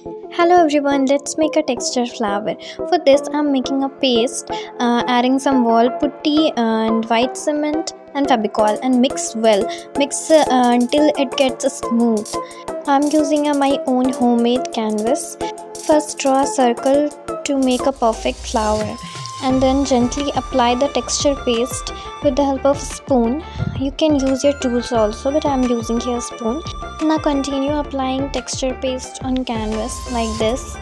Hello everyone, let's make a texture flower. For this, I'm making a paste, adding some wall putty and white cement and fabicol and mix well. Mix until it gets smooth. I'm using my own homemade canvas. First, draw a circle to make a perfect flower, and then gently apply the texture paste with the help of a spoon. You can use your tools also, but I'm using here a spoon. Now continue applying texture paste on canvas like this.